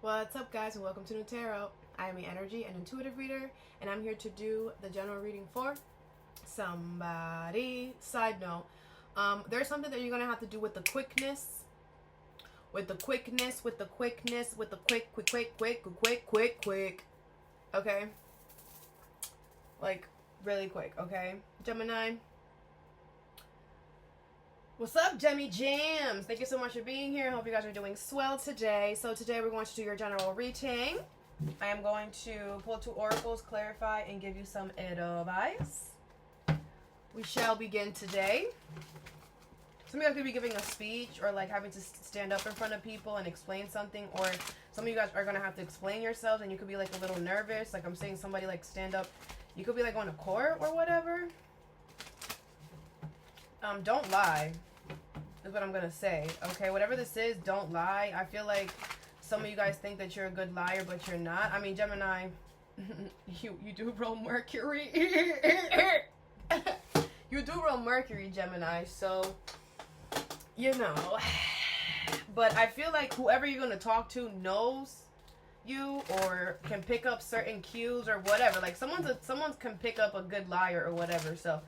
What's up, guys, and welcome to Nutarot. I am an energy and intuitive reader, and I'm here to do the general reading for somebody. Side note, there's something that you're gonna have to do with the quickness, with the quick. Okay, like really quick. Okay, Gemini. What's up, Gemmy Jams? Thank you so much for being here. I hope you guys are doing swell today. So today we're going to do your general reading. I am going to pull 2 oracles, clarify, and give you some advice. We shall begin today. Some of you guys could be giving a speech or like having to stand up in front of people and explain something, or some of you guys are going to have to explain yourselves and you could be like a little nervous. Like I'm saying somebody like stand up. You could be like on a court or whatever. Don't lie. Is what I'm gonna say. Okay, whatever this is, don't lie. I feel like some of you guys think that you're a good liar, but you're not. I mean, Gemini, you do roll Mercury. You do roll Mercury, Gemini, so you know. But I feel like whoever you're gonna talk to knows you or can pick up certain cues or whatever. Like someone can pick up a good liar or whatever. So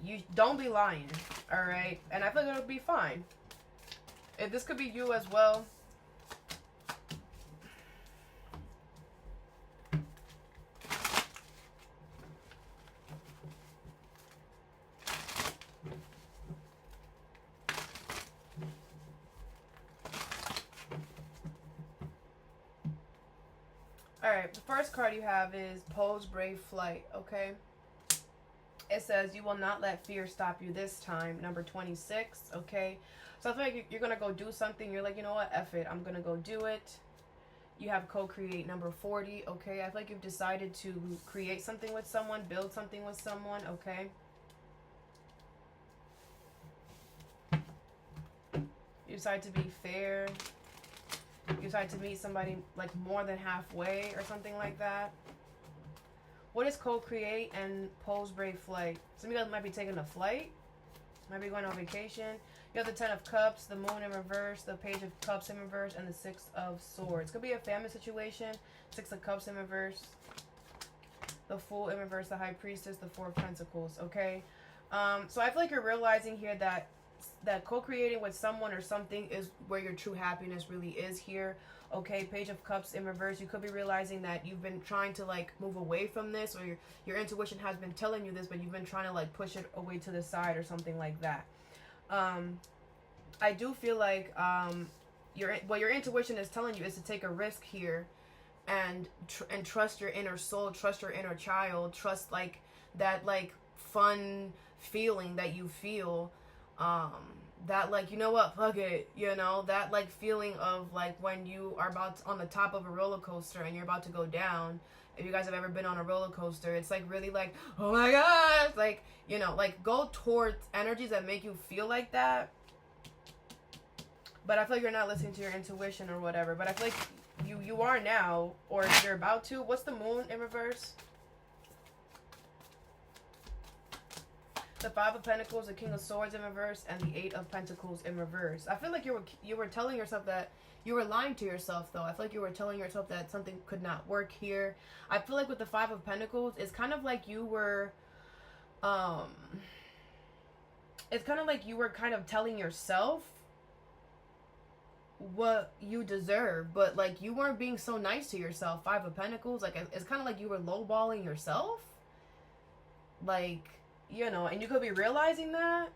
you don't be lying, all right? And I feel like it'll be fine. If this could be you as well. All right, the first card you have is Pose Brave Flight, okay? It says, you will not let fear stop you this time, number 26, okay? So I feel like you're going to go do something. You're like, you know what, F it. I'm going to go do it. You have Co-create, number 40, okay? I feel like you've decided to create something with someone, build something with someone, okay? You decide to be fair. You decide to meet somebody like more than halfway or something like that. What is Co-create and Pose Brave Flight? Some of you guys might be taking a flight. Might be going on vacation. You have the 10 of Cups, the Moon in reverse, the Page of Cups in reverse, and the 6 of Swords. Could be a family situation. 6 of Cups in reverse. The Fool in reverse, the High Priestess, the 4 of Pentacles, okay? So I feel like you're realizing here that co-creating with someone or something is where your true happiness really is here. Okay, Page of Cups in reverse. You could be realizing that you've been trying to like move away from this, or your intuition has been telling you this, but you've been trying to like push it away to the side or something like that. I do feel like what your intuition is telling you is to take a risk here and trust your inner soul, trust your inner child, trust like that like fun feeling that you feel. That like, you know what, fuck it, you know, that like feeling of like when you are on the top of a roller coaster and you're about to go down. If you guys have ever been on a roller coaster, it's like really like, oh my gosh, like, you know, like go towards energies that make you feel like that. But I feel like you're not listening to your intuition or whatever, but I feel like you are now, or you're about to. What's the Moon in reverse? The 5 of Pentacles, the King of Swords in reverse, and the 8 of Pentacles in reverse. I feel like you were telling yourself that you were lying to yourself, though. I feel like you were telling yourself that something could not work here. I feel like with the 5 of Pentacles, it's kind of like you were, it's kind of like you were kind of telling yourself what you deserve, but like you weren't being so nice to yourself. 5 of Pentacles, like it's kind of like you were lowballing yourself, like, you know, and you could be realizing that.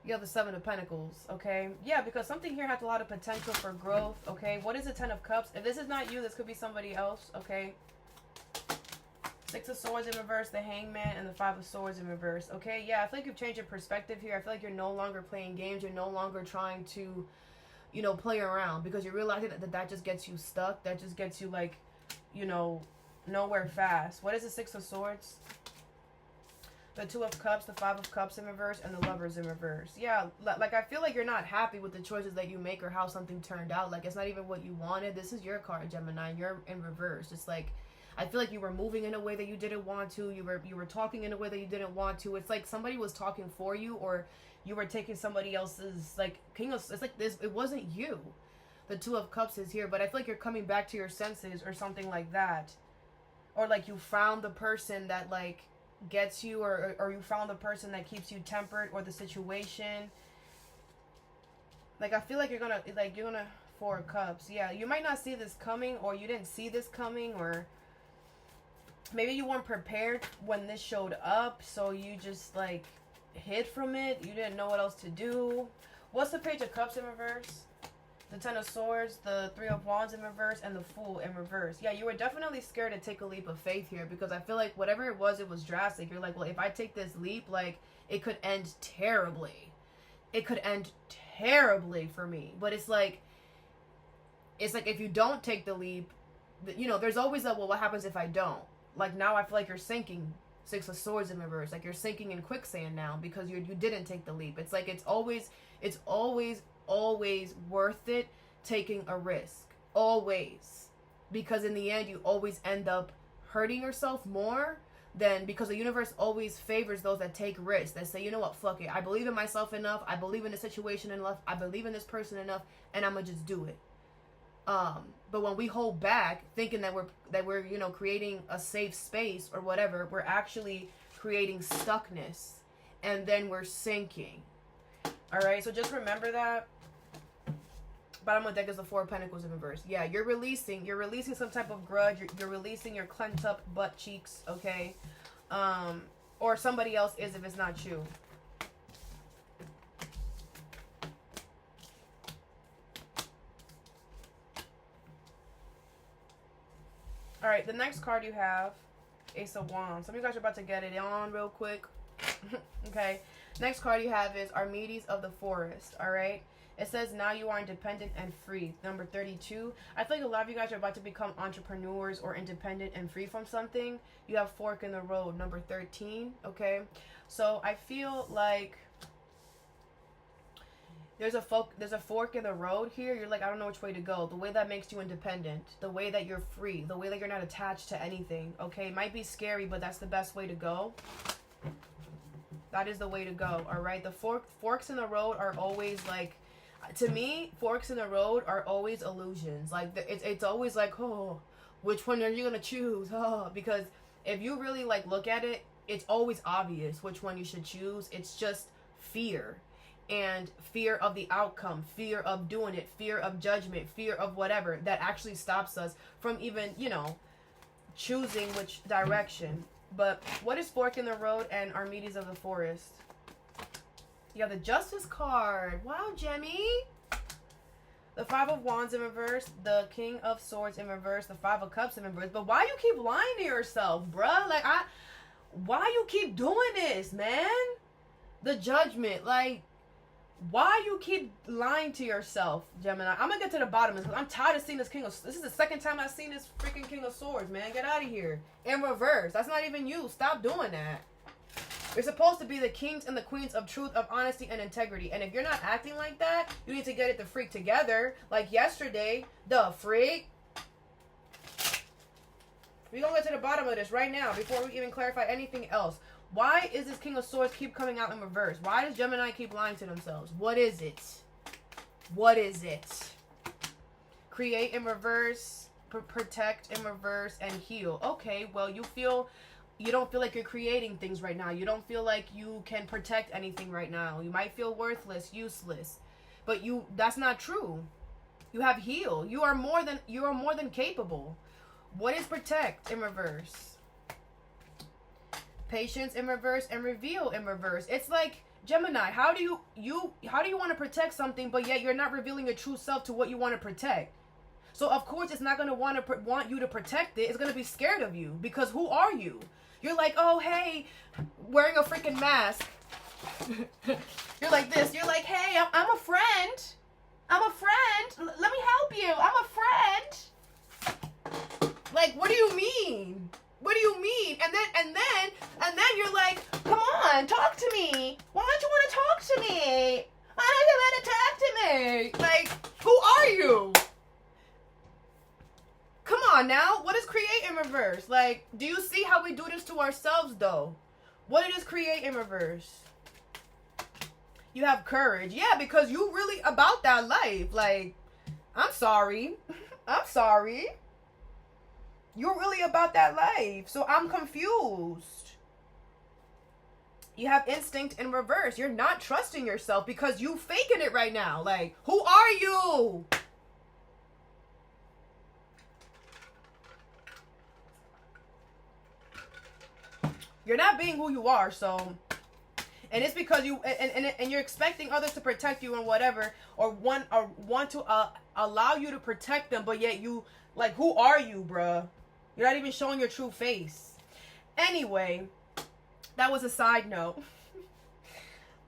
You have the 7 of Pentacles, okay? Yeah, because something here has a lot of potential for growth, okay? What is the 10 of Cups? If this is not you, this could be somebody else, okay? 6 of Swords in reverse, the Hangman, and the 5 of Swords in reverse, okay? Yeah, I feel like you've changed your perspective here. I feel like you're no longer playing games. You're no longer trying to, you know, play around, because you're realizing that just gets you stuck. That just gets you, like, you know, nowhere fast. What is the 6 of Swords? The 2 of Cups, the 5 of Cups in reverse, and the Lovers in reverse. Yeah, like I feel like you're not happy with the choices that you make or how something turned out. Like it's not even what you wanted. This is your card, Gemini. You're in reverse. It's like I feel like you were moving in a way that you didn't want to. You were talking in a way that you didn't want to. It's like somebody was talking for you, or you were taking somebody else's like it's like this. It wasn't you. The Two of Cups is here, but I feel like you're coming back to your senses or something like that. Or like you found the person that like gets you, or you found the person that keeps you tempered, or the situation. Like I feel like you're gonna Four of Cups. Yeah, you might not see this coming, or you didn't see this coming, or maybe you weren't prepared when this showed up, so you just like hid from it. You didn't know what else to do. What's the Page of Cups in reverse? The Ten of Swords, the Three of Wands in reverse, and the Fool in reverse. Yeah, you were definitely scared to take a leap of faith here, because I feel like whatever it was drastic. You're like, well, if I take this leap, like, it could end terribly. It could end terribly for me. But it's like if you don't take the leap, you know, there's always that, well, what happens if I don't? Like, now I feel like you're sinking. Six of Swords in reverse. Like, you're sinking in quicksand now because you didn't take the leap. It's like it's always worth it taking a risk. Always. Because in the end, you always end up hurting yourself more than, because the universe always favors those that take risks, that say, you know what, fuck it. I believe in myself enough. I believe in the situation enough. I believe in this person enough, and I'm gonna just do it. But when we hold back, thinking that we're you know, creating a safe space or whatever, we're actually creating stuckness, and then we're sinking. All right, so just remember that. Bottom of the deck is the Four of Pentacles in reverse. Yeah, you're releasing some type of grudge. You're releasing your clenched up butt cheeks, okay? Or somebody else is, if it's not you. All right, the next card you have, Ace of Wands. Some of you guys are about to get it on real quick. Okay. Next card you have is Archimedes of the Forest. All right. It says, now you are independent and free. Number 32. I feel like a lot of you guys are about to become entrepreneurs or independent and free from something. You have Fork in the Road. Number 13. Okay. So I feel like there's a fork in the road here. You're like, I don't know which way to go. The way that makes you independent, the way that you're free, the way that you're not attached to anything. Okay, it might be scary, but that's the best way to go. That is the way to go. All right, the forks in the road are always like, to me, forks in the road are always illusions. Like it's always like, oh, which one are you gonna choose? Oh, because if you really like look at it, it's always obvious which one you should choose. It's just fear. And fear of the outcome, fear of doing it, fear of judgment, fear of whatever that actually stops us from even, you know, choosing which direction. But what is Fork in the Road and Archimedes of the Forest? You have the Justice card. Wow, Jemmy. The Five of Wands in reverse, the King of Swords in reverse, the Five of Cups in reverse. But why you keep lying to yourself, bruh? Like, why you keep doing this, man? The Judgment, like, why you keep lying to yourself, Gemini? I'm gonna get to the bottom of this. I'm tired of seeing this This is the second time I've seen this freaking King of Swords, man. Get out of here. In reverse. That's not even you. Stop doing that. You're supposed to be the kings and the queens of truth, of honesty, and integrity. And if you're not acting like that, you need to get it the freak together. Like yesterday, the freak. We're gonna get to the bottom of this right now before we even clarify anything else. Why is this King of Swords keep coming out in reverse? Why does Gemini keep lying to themselves? What is it? What is it? Create in reverse, protect in reverse, and heal. Okay, well, you don't feel like you're creating things right now. You don't feel like you can protect anything right now. You might feel worthless, useless. But that's not true. You have heal. You are more than capable. What is protect in reverse? Patience in reverse and reveal in reverse. It's like, Gemini, how do you want to protect something, but yet you're not revealing your true self to what you want to protect? So of course it's not going to want you to protect it. It's going to be scared of you, because who are you? You're like, oh, hey, wearing a freaking mask. You're like this. You're like, hey, I'm a friend. I'm a friend. Let me help you. I'm a friend. Like, what do you mean? What do you mean? And then you're like, come on, talk to me. Why don't you want to talk to me? Why don't you want to talk to me? Like, who are you? Come on now. What is create in reverse? Like, do you see how we do this to ourselves, though? What is create in reverse? You have courage. Yeah, because you really about that life. Like, I'm sorry. I'm sorry. You're really about that life. So I'm confused. You have instinct in reverse. You're not trusting yourself because you faking it right now. Like, who are you? You're not being who you are, so... And it's because you... And you're expecting others to protect you and whatever. Or want to allow you to protect them, but yet you... Like, who are you, bruh? You're not even showing your true face. Anyway, that was a side note.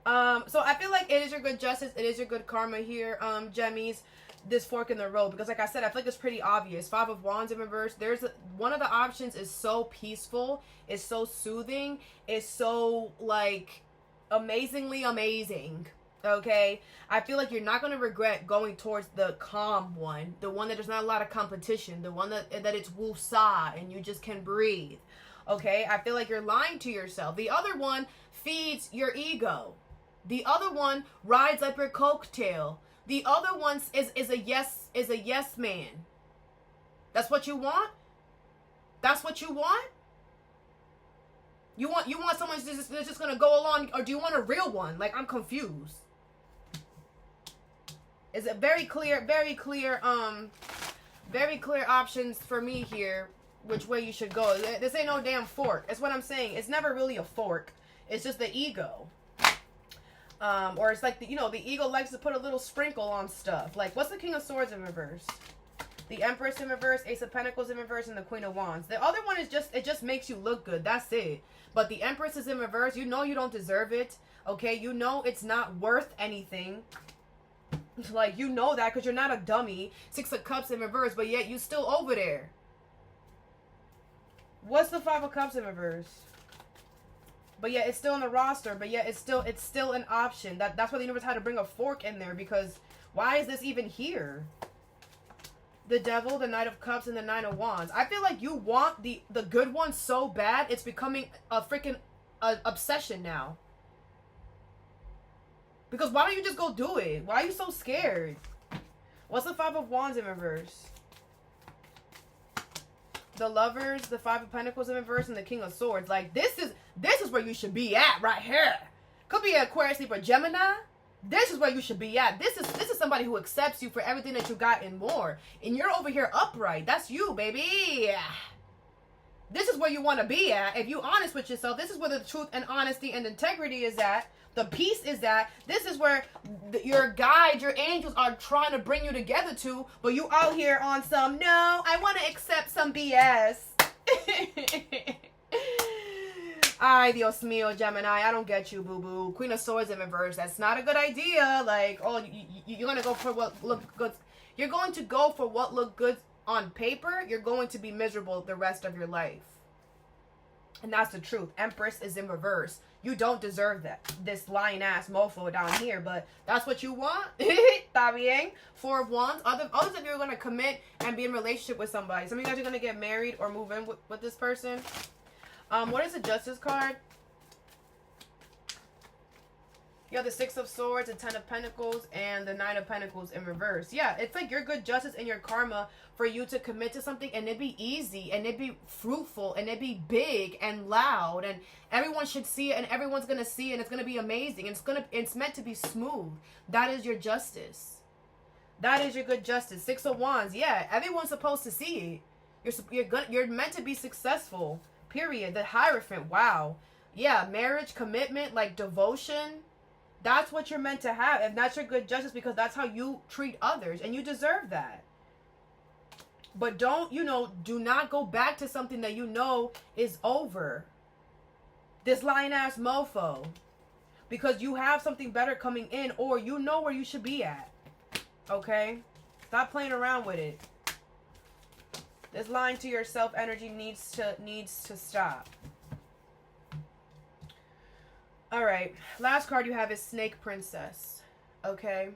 So I feel like it is your good justice. It is your good karma here, Gemmies. This fork in the road, because like I said, I feel like it's pretty obvious. 5 of Wands in reverse. One of the options is so peaceful, it's so soothing, it's so like amazingly amazing. Okay, I feel like you're not going to regret going towards the calm one, the one that there's not a lot of competition, the one that it's woosah and you just can breathe. Okay, I feel like you're lying to yourself. The other one feeds your ego. The other one rides like your coattail. The other one is a yes man. That's what you want? That's what you want? You want someone that's just gonna go along, or do you want a real one? Like, I'm confused. Is it very clear options for me here, which way you should go. This ain't no damn fork. That's what I'm saying. It's never really a fork. It's just the ego. Or it's like, the ego likes to put a little sprinkle on stuff. Like, what's the King of Swords in reverse? The Empress in reverse, Ace of Pentacles in reverse, and the Queen of Wands. The other one is it just makes you look good. That's it. But the Empress is in reverse. You know you don't deserve it. Okay? You know it's not worth anything. Like, you know that because you're not a dummy. 6 of Cups in reverse, but yet you still over there. What's the 5 of Cups in reverse? But yeah, it's still in the roster. But yeah, it's still an option. That's why the universe had to bring a fork in there, because why is this even here? The Devil, the Knight of Cups, and the 9 of Wands. I feel like you want the good one so bad, it's becoming a freaking obsession now. Because why don't you just go do it? Why are you so scared? What's the 5 of Wands in reverse? The Lovers, the 5 of Pentacles in reverse, and the King of Swords. Like, this is where you should be at right here. Could be an Aquarius, Libra, Gemini. This is where you should be at. This is somebody who accepts you for everything that you got and more. And you're over here upright. That's you, baby. This is where you want to be at. If you're honest with yourself, this is where the truth and honesty and integrity is at. The peace is at. This is where your guides, your angels are trying to bring you together to. But you out here on some, no, I want to accept some BS. Ay, Dios mío, Gemini, I don't get you, boo-boo. Queen of Swords in reverse. That's not a good idea. Like, oh, you're going to go for what look good. You're going to go for what look good on paper. You're going to be miserable the rest of your life. And that's the truth. Empress is in reverse. You don't deserve that. This lying ass mofo down here, but that's what you want? Está bien. 4 of Wands. Others of you are going to commit and be in a relationship with somebody. Some of you guys are going to get married or move in with this person. What is the Justice card? You have the 6 of Swords, the 10 of Pentacles, and the 9 of Pentacles in reverse. Yeah, it's like your good justice and your karma for you to commit to something and it be easy and it be fruitful and it be big and loud and everyone should see it and everyone's gonna see it and it's gonna be amazing and it's meant to be smooth. That is your justice. That is your good justice. 6 of Wands. Yeah, everyone's supposed to see it. You're meant to be successful. Period. The Hierophant. Wow. Yeah, marriage, commitment, like devotion. That's what you're meant to have. And that's your good justice because that's how you treat others. And you deserve that. But don't, do not go back to something that you know is over. This lying ass mofo. Because you have something better coming in or you know where you should be at. Okay? Stop playing around with it. This lying to yourself energy needs to stop. All right. Last card you have is Snake Princess. Okay.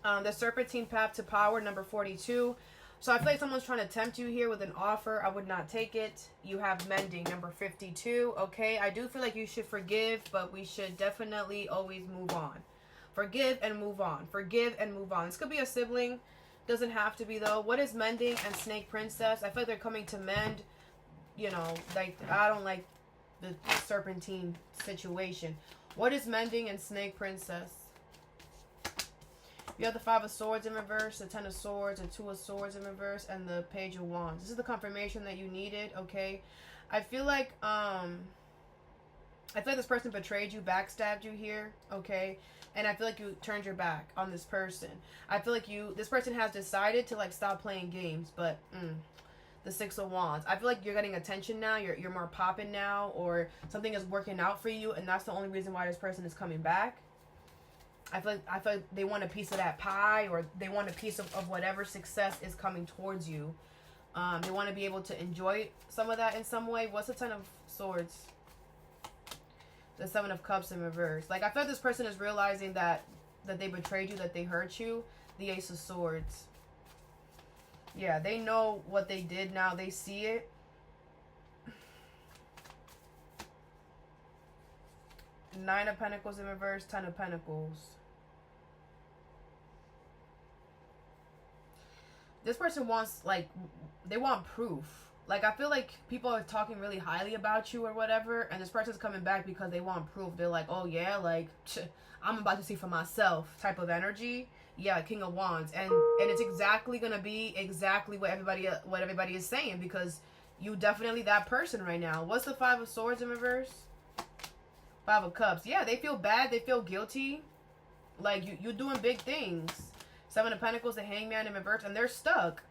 The Serpentine Path to Power, number 42. So I feel like someone's trying to tempt you here with an offer. I would not take it. You have Mending, number 52. Okay. I do feel like you should forgive, but we should definitely always move on. Forgive and move on. Forgive and move on. This could be a sibling. Doesn't have to be, though. What is mending and snake princess? I feel like they're coming to mend. You know, like, I don't like the serpentine situation. What is mending and snake princess? You have the 5 of swords in reverse, the 10 of swords, the 2 of swords in reverse, and the page of wands. This is the confirmation that you needed, okay? I feel like this person betrayed you, backstabbed you here, okay? And I feel like you turned your back on this person. I feel like this person has decided to, like, stop playing games, but, the 6 of wands. I feel like you're getting attention now, you're more popping now, or something is working out for you, and that's the only reason why this person is coming back. I feel like they want a piece of that pie, or they want a piece of whatever success is coming towards you. They want to be able to enjoy some of that in some way. What's the 10 of swords? The 7 of cups in reverse. Like, I feel like this person is realizing that they betrayed you, that they hurt you. The ace of swords. Yeah, they know what they did now. They see it. Nine of pentacles in reverse, 10 of pentacles. This person wants, like, they want proof. Like, I feel like people are talking really highly about you or whatever, and this person's coming back because they want proof. They're like, oh yeah, like, I'm about to see for myself type of energy. Yeah, King of Wands. And it's exactly gonna be exactly what everybody is saying, because you definitely that person right now. What's the 5 of swords in reverse? 5 of cups. Yeah, they feel bad, they feel guilty. Like, you're doing big things. 7 of pentacles, the hangman in reverse, and they're stuck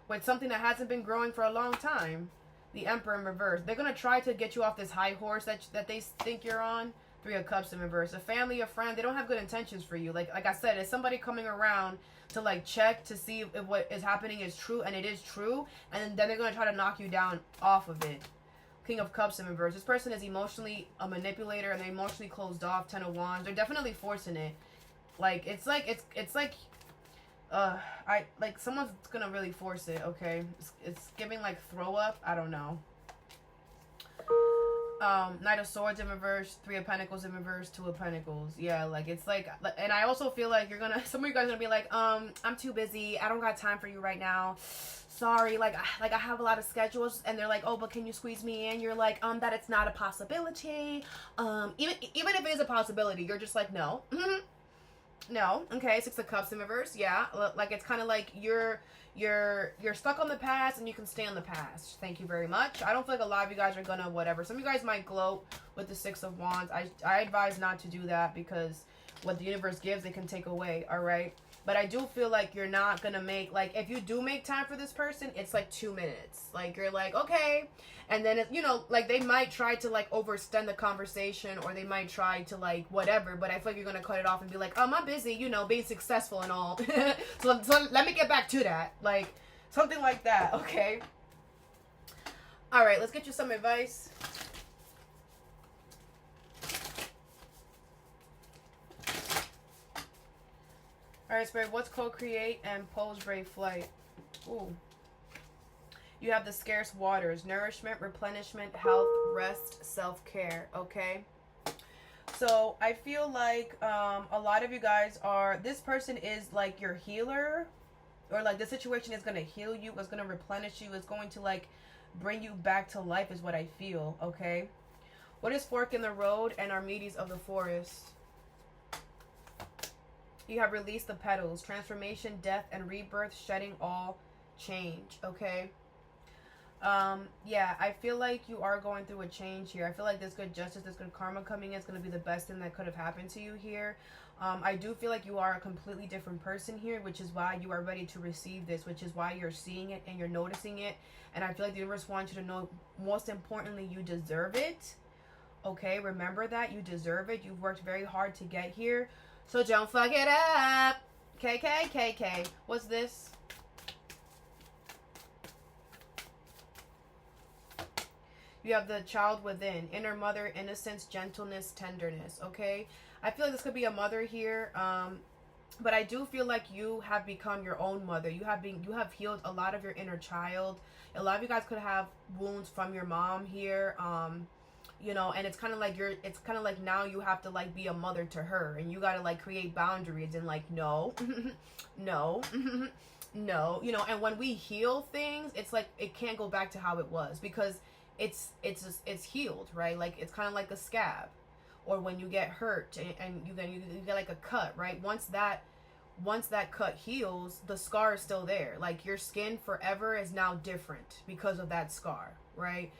with something that hasn't been growing for a long time. The emperor in reverse. They're going to try to get you off this high horse that they think you're on. 3 of cups in reverse. A family, a friend, they don't have good intentions for you. Like I said, it's somebody coming around to, like, check to see if what is happening is true, and it is true, and then they're going to try to knock you down off of it. King of cups in reverse. This person is emotionally a manipulator, and they're emotionally closed off. 10 of wands. They're definitely forcing it. Like, it's like someone's gonna really force it, okay? It's giving, like, throw up. I don't know. Knight of swords in reverse, 3 of pentacles in reverse, 2 of pentacles. Yeah, like, it's like, and I also feel like some of you guys are gonna be like, I'm too busy. I don't got time for you right now. Sorry, like I have a lot of schedules, and they're like, oh, but can you squeeze me in? You're like, that it's not a possibility. Even if it is a possibility, you're just like, no. No. Okay, 6 of cups in reverse. Yeah, like, it's kind of like you're stuck on the past, and you can stay on the past. Thank you very much. I don't feel like a lot of you guys are gonna whatever. Some of you guys might gloat with the 6 of wands. I advise not to do that, because what the universe gives, they can take away. All right. But I do feel like you're not gonna make, like, if you do make time for this person, it's like 2 minutes. Like, you're like, okay. And then, like, they might try to, like, overextend the conversation, or they might try to, like, whatever. But I feel like you're gonna cut it off and be like, I'm busy, being successful and all. so let me get back to that. Like, something like that, okay? All right, let's get you some advice. All right, Spirit, what's co-create and pose brave flight? Ooh. You have the scarce waters, nourishment, replenishment, health, rest, self-care, okay? So I feel like a lot of you guys this person is like your healer, or like the situation is going to heal you, it's going to replenish you, it's going to, like, bring you back to life is what I feel, okay? What is fork in the road and Archimedes of the forest? You have released the petals, transformation, death, and rebirth, shedding all change, okay? Yeah, I feel like you are going through a change here. I feel like this good justice, this good karma coming in is going to be the best thing that could have happened to you here. I do feel like you are a completely different person here, which is why you are ready to receive this, which is why you're seeing it and you're noticing it. And I feel like the universe wants you to know, most importantly, you deserve it. Okay, remember that. You deserve it. You've worked very hard to get here. So don't fuck it up. KK. What's this? You have the child within. Inner mother, innocence, gentleness, tenderness. Okay? I feel like this could be a mother here. But I do feel like you have become your own mother. You have healed a lot of your inner child. A lot of you guys could have wounds from your mom here. And it's kind of like now you have to, like, be a mother to her, and you got to, like, create boundaries and, like, no, no, No, you know, and when we heal things, it's like it can't go back to how it was because it's healed, right? Like it's kind of like a scab, or when you get hurt and you get like a cut, right? Once that cut heals, the scar is still there. Like your skin forever is now different because of that scar, right?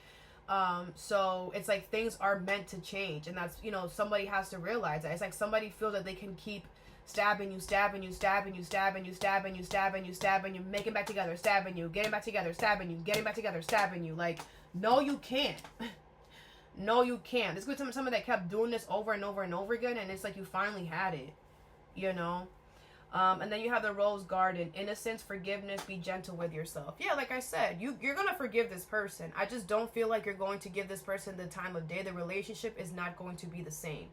So it's like things are meant to change, and that's, you know, somebody has to realize that. It's like somebody feels that they can keep stabbing you, stabbing you, stabbing you, stabbing you, stabbing you, stabbing you, stabbing you, making back together, stabbing you, getting back together, stabbing you, getting back together, stabbing you. Like, no, you can't. No, you can't. There's good someone that kept doing this over and over and over again, and it's like you finally had it, you know? And then you have the Rose Garden. Innocence, forgiveness, be gentle with yourself. Yeah, like I said, you're going to forgive this person. I just don't feel like you're going to give this person the time of day. The relationship is not going to be the same,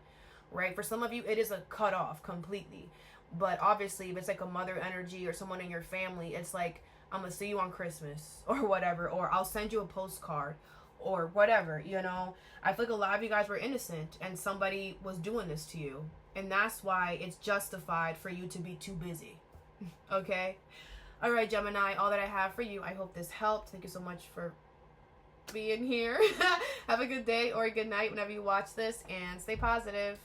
right? For some of you, it is a cut off completely. But obviously, if it's like a mother energy or someone in your family, it's like, I'm going to see you on Christmas or whatever, or I'll send you a postcard or whatever, you know? I feel like a lot of you guys were innocent and somebody was doing this to you. And that's why it's justified for you to be too busy. Okay? All right, Gemini, all that I have for you. I hope this helped. Thank you so much for being here. Have a good day or a good night whenever you watch this, and stay positive.